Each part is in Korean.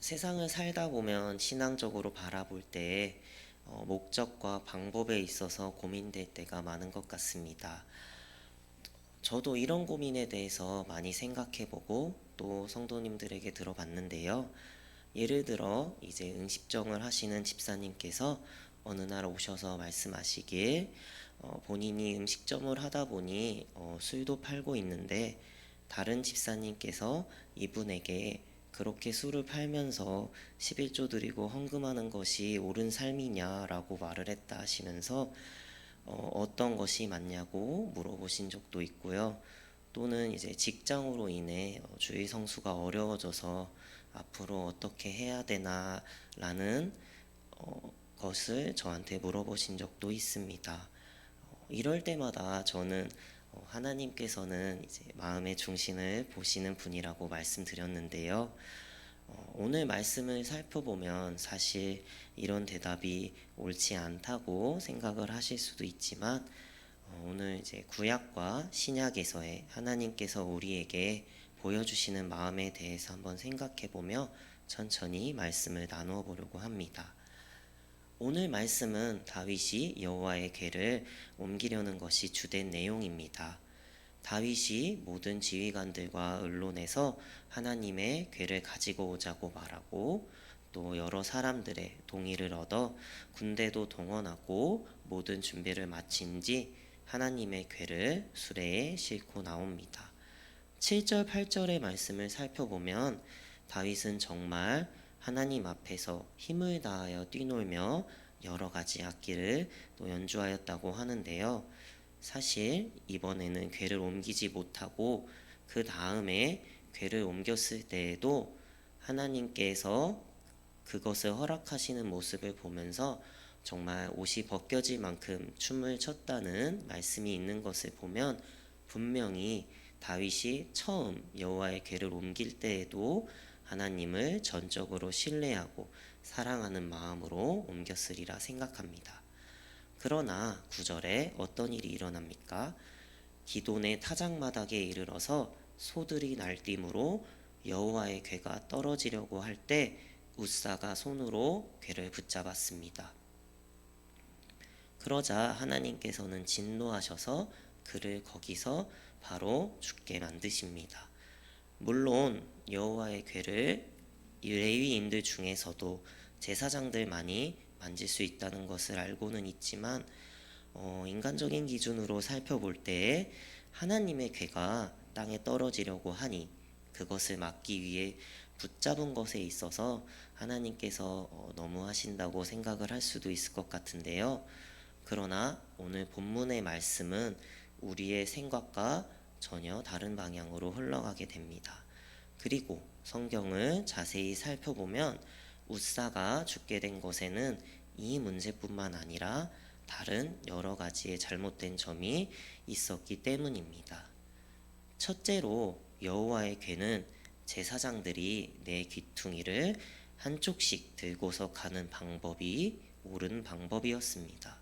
세상을 살다 보면 신앙적으로 바라볼 때 목적과 방법에 있어서 고민될 때가 많은 것 같습니다. 저도 이런 고민에 대해서 많이 생각해보고 또 성도님들에게 들어봤는데요. 예를 들어 이제 응식정을 하시는 집사님께서 어느 날 오셔서 말씀하시길 본인이 음식점을 하다 보니 술도 팔고 있는데 다른 집사님께서 이분에게 그렇게 술을 팔면서 11조 드리고 헌금하는 것이 옳은 삶이냐라고 말을 했다 하시면서 어떤 것이 맞냐고 물어보신 적도 있고요. 또는 이제 직장으로 인해 주의 성수가 어려워져서 앞으로 어떻게 해야 되나라는 것을 저한테 물어보신 적도 있습니다. 이럴 때마다 저는 하나님께서는 이제 마음의 중심을 보시는 분이라고 말씀드렸는데요. 오늘 말씀을 살펴보면 사실 이런 대답이 옳지 않다고 생각을 하실 수도 있지만 오늘 이제 구약과 신약에서의 하나님께서 우리에게 보여주시는 마음에 대해서 한번 생각해보며 천천히 말씀을 나누어 보려고 합니다. 오늘 말씀은 다윗이 여호와의 궤를 옮기려는 것이 주된 내용입니다. 다윗이 모든 지휘관들과 의논해서 하나님의 궤를 가지고 오자고 말하고 또 여러 사람들의 동의를 얻어 군대도 동원하고 모든 준비를 마친 뒤 하나님의 궤를 수레에 싣고 나옵니다. 7절 8절의 말씀을 살펴보면 다윗은 정말 하나님 앞에서 힘을 다하여 뛰놀며 여러 가지 악기를 또 연주하였다고 하는데요. 사실 이번에는 궤를 옮기지 못하고 그 다음에 궤를 옮겼을 때에도 하나님께서 그것을 허락하시는 모습을 보면서 정말 옷이 벗겨질 만큼 춤을 췄다는 말씀이 있는 것을 보면 분명히 다윗이 처음 여호와의 궤를 옮길 때에도 하나님을 전적으로 신뢰하고 사랑하는 마음으로 옮겼으리라 생각합니다. 그러나 9절에 어떤 일이 일어납니까? 기돈의 타작마당에 이르러서 소들이 날뛰므로 여호와의 궤가 떨어지려고 할 때 웃사가 손으로 궤를 붙잡았습니다. 그러자 하나님께서는 진노하셔서 그를 거기서 바로 죽게 만드십니다. 물론 여호와의 궤를 레위인들 중에서도 제사장들만이 만질 수 있다는 것을 알고는 있지만 인간적인 기준으로 살펴볼 때 하나님의 궤가 땅에 떨어지려고 하니 그것을 막기 위해 붙잡은 것에 있어서 하나님께서 너무하신다고 생각을 할 수도 있을 것 같은데요. 그러나 오늘 본문의 말씀은 우리의 생각과 전혀 다른 방향으로 흘러가게 됩니다. 그리고 성경을 자세히 살펴보면 웃사가 죽게 된 것에는 이 문제뿐만 아니라 다른 여러 가지의 잘못된 점이 있었기 때문입니다. 첫째로 여호와의 궤는 제사장들이 내 귀퉁이를 한쪽씩 들고서 가는 방법이 옳은 방법이었습니다.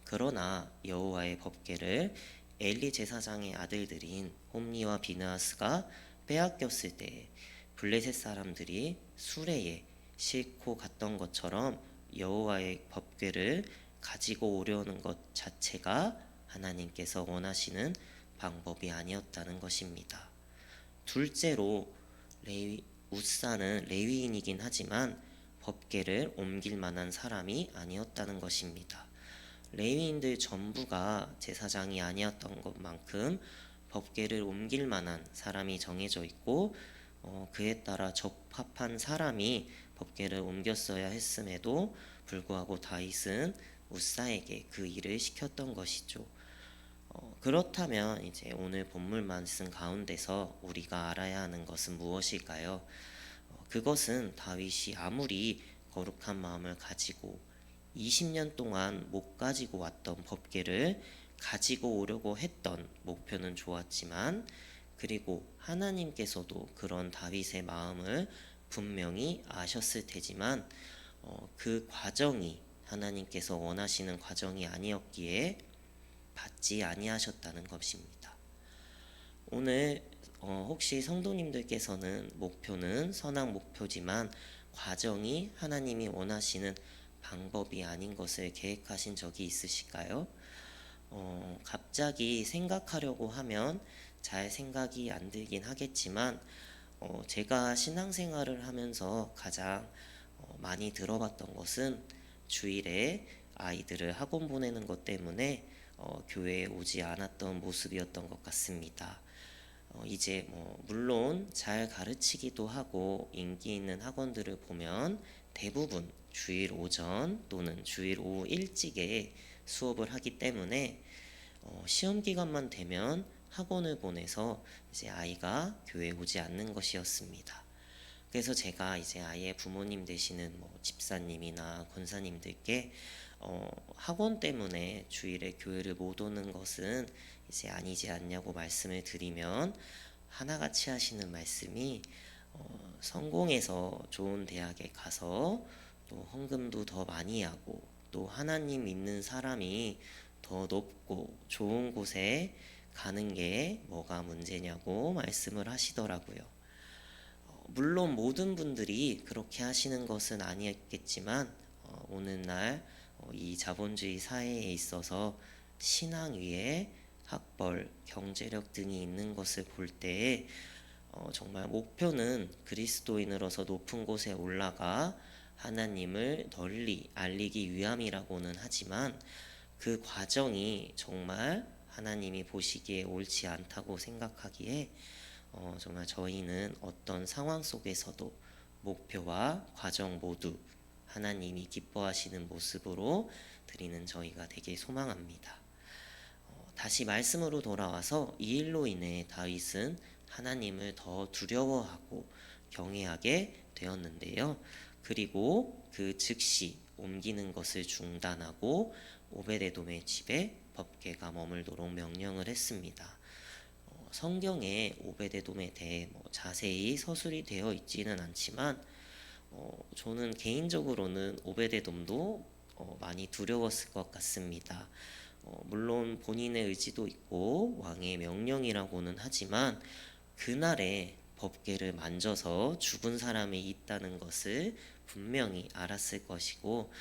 그러나 여호와의 법궤를 엘리 제사장의 아들들인 홈리와 비느하스가 빼앗겼을 때 블레셋 사람들이 수레에 싣고 갔던 것처럼 여호와의 법궤를 가지고 오려는 것 자체가 하나님께서 원하시는 방법이 아니었다는 것입니다. 둘째로 웃사는 레위인이긴 하지만 법궤를 옮길 만한 사람이 아니었다는 것입니다. 레위인들 전부가 제사장이 아니었던 것만큼 법궤를 옮길 만한 사람이 정해져 있고 그에 따라 적합한 사람이 법궤를 옮겼어야 했음에도 불구하고 다윗은 웃사에게 그 일을 시켰던 것이죠. 그렇다면 이제 오늘 본문 말씀 가운데서 우리가 알아야 하는 것은 무엇일까요? 그것은 다윗이 아무리 거룩한 마음을 가지고 20년 동안 못 가지고 왔던 법궤를 가지고 오려고 했던 목표는 좋았지만 그리고 하나님께서도 그런 다윗의 마음을 분명히 아셨을 테지만 그 과정이 하나님께서 원하시는 과정이 아니었기에 받지 아니하셨다는 것입니다. 오늘 혹시 성도님들께서는 목표는 선한 목표지만 과정이 하나님이 원하시는 방법이 아닌 것을 계획하신 적이 있으실까요? 갑자기 생각하려고 하면 잘 생각이 안 들긴 하겠지만, 제가 신앙생활을 하면서 가장 많이 들어봤던 것은 주일에 아이들을 학원 보내는 것 때문에 교회에 오지 않았던 모습이었던 것 같습니다. 이제 물론 잘 가르치기도 하고 인기 있는 학원들을 보면 대부분 주일 오전 또는 주일 오후 일찍에 수업을 하기 때문에 시험 기간만 되면 학원을 보내서 이제 아이가 교회에 오지 않는 것이었습니다. 그래서 제가 이제 아이의 부모님 되시는 집사님이나 권사님들께 학원 때문에 주일에 교회를 못 오는 것은 이제 아니지 않냐고 말씀을 드리면 하나같이 하시는 말씀이 성공해서 좋은 대학에 가서 또 헌금도 더 많이 하고 또 하나님 믿는 사람이 더 높고 좋은 곳에 가는 게 뭐가 문제냐고 말씀을 하시더라고요. 물론 모든 분들이 그렇게 하시는 것은 아니었겠지만 오늘날 이 자본주의 사회에 있어서 신앙 위에 학벌, 경제력 등이 있는 것을 볼 때에 정말 목표는 그리스도인으로서 높은 곳에 올라가 하나님을 널리 알리기 위함이라고는 하지만 그 과정이 정말 하나님이 보시기에 옳지 않다고 생각하기에 정말 저희는 어떤 상황 속에서도 목표와 과정 모두 하나님이 기뻐하시는 모습으로 드리는 저희가 되게 소망합니다. 다시 말씀으로 돌아와서 이 일로 인해 다윗은 하나님을 더 두려워하고 경외하게 되었는데요. 그리고 그 즉시 옮기는 것을 중단하고 오베데돔의 집에 법궤가 머물도록 명령을 했습니다. 성경에 오베데돔에 대해 자세히 서술이 되어 있지는 않지만 저는 개인적으로는 오베데돔도 많이 두려웠을 것 같습니다. 물론 본인의 의지도 있고 왕의 명령이라고는 하지만 그날에 법궤를 만져서 죽은 사람이 있다는 것을 분명히 알았을 것이고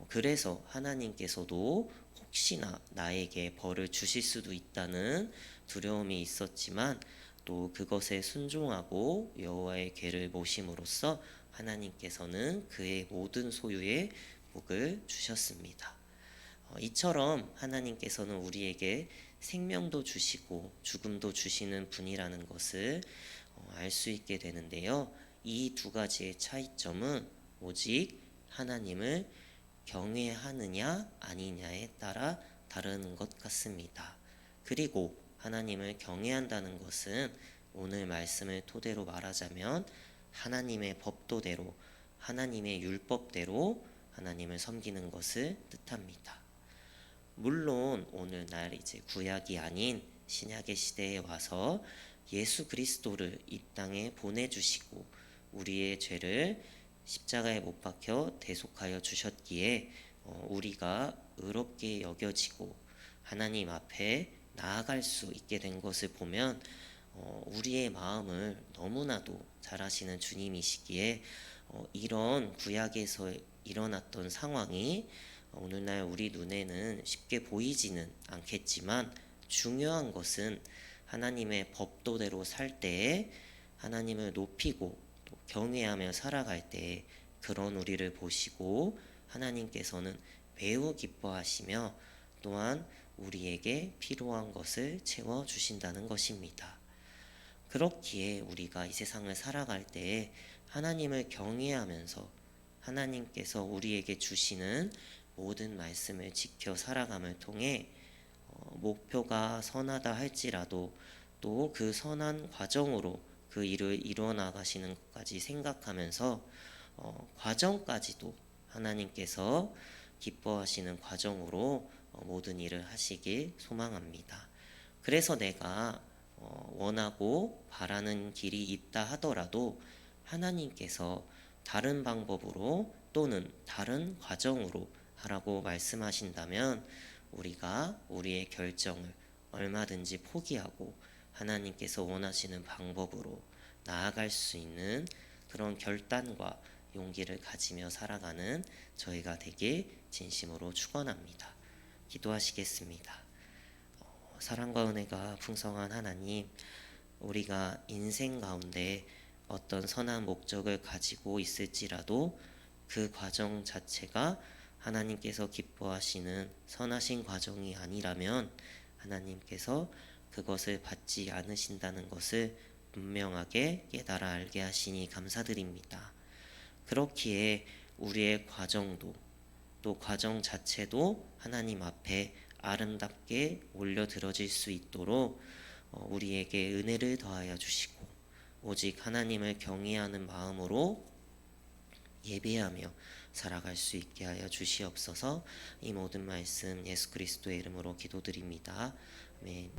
그래서 하나님께서도 혹시나 나에게 벌을 주실 수도 있다는 두려움이 있었지만 또 그것에 순종하고 여호와의 궤를 모심으로써 하나님께서는 그의 모든 소유의 복을 주셨습니다. 이처럼 하나님께서는 우리에게 생명도 주시고 죽음도 주시는 분이라는 것을 알 수 있게 되는데요. 이 두 가지의 차이점은 오직 하나님을 경외하느냐 아니냐에 따라 다른 것 같습니다. 그리고 하나님을 경외한다는 것은 오늘 말씀을 토대로 말하자면 하나님의 법도대로 하나님의 율법대로 하나님을 섬기는 것을 뜻합니다. 물론 오늘날 이제 구약이 아닌 신약의 시대에 와서 예수 그리스도를 이 땅에 보내주시고 우리의 죄를 십자가에 못 박혀 대속하여 주셨기에 우리가 의롭게 여겨지고 하나님 앞에 나아갈 수 있게 된 것을 보면 우리의 마음을 너무나도 잘 아시는 주님이시기에 이런 구약에서 일어났던 상황이 오늘날 우리 눈에는 쉽게 보이지는 않겠지만 중요한 것은 하나님의 법도대로 살 때에 하나님을 높이고 또 경외하며 살아갈 때에 그런 우리를 보시고 하나님께서는 매우 기뻐하시며 또한 우리에게 필요한 것을 채워주신다는 것입니다. 그렇기에 우리가 이 세상을 살아갈 때에 하나님을 경외하면서 하나님께서 우리에게 주시는 모든 말씀을 지켜 살아감을 통해 목표가 선하다 할지라도 또 그 선한 과정으로 그 일을 이루어 나가시는 것까지 생각하면서 과정까지도 하나님께서 기뻐하시는 과정으로 모든 일을 하시길 소망합니다. 그래서 내가 원하고 바라는 길이 있다 하더라도 하나님께서 다른 방법으로 또는 다른 과정으로 하라고 말씀하신다면 우리가 우리의 결정을 얼마든지 포기하고 하나님께서 원하시는 방법으로 나아갈 수 있는 그런 결단과 용기를 가지며 살아가는 저희가 되길 진심으로 축원합니다. 기도하시겠습니다. 사랑과 은혜가 풍성한 하나님, 우리가 인생 가운데 어떤 선한 목적을 가지고 있을지라도 그 과정 자체가 하나님께서 기뻐하시는 선하신 과정이 아니라면 하나님께서 그것을 받지 않으신다는 것을 분명하게 깨달아 알게 하시니 감사드립니다. 그렇기에 우리의 과정도 또 과정 자체도 하나님 앞에 아름답게 올려드려질 수 있도록 우리에게 은혜를 더하여 주시고 오직 하나님을 경외하는 마음으로 예배하며 살아갈 수 있게 하여 주시옵소서. 이 모든 말씀 예수 그리스도의 이름으로 기도드립니다. 아멘.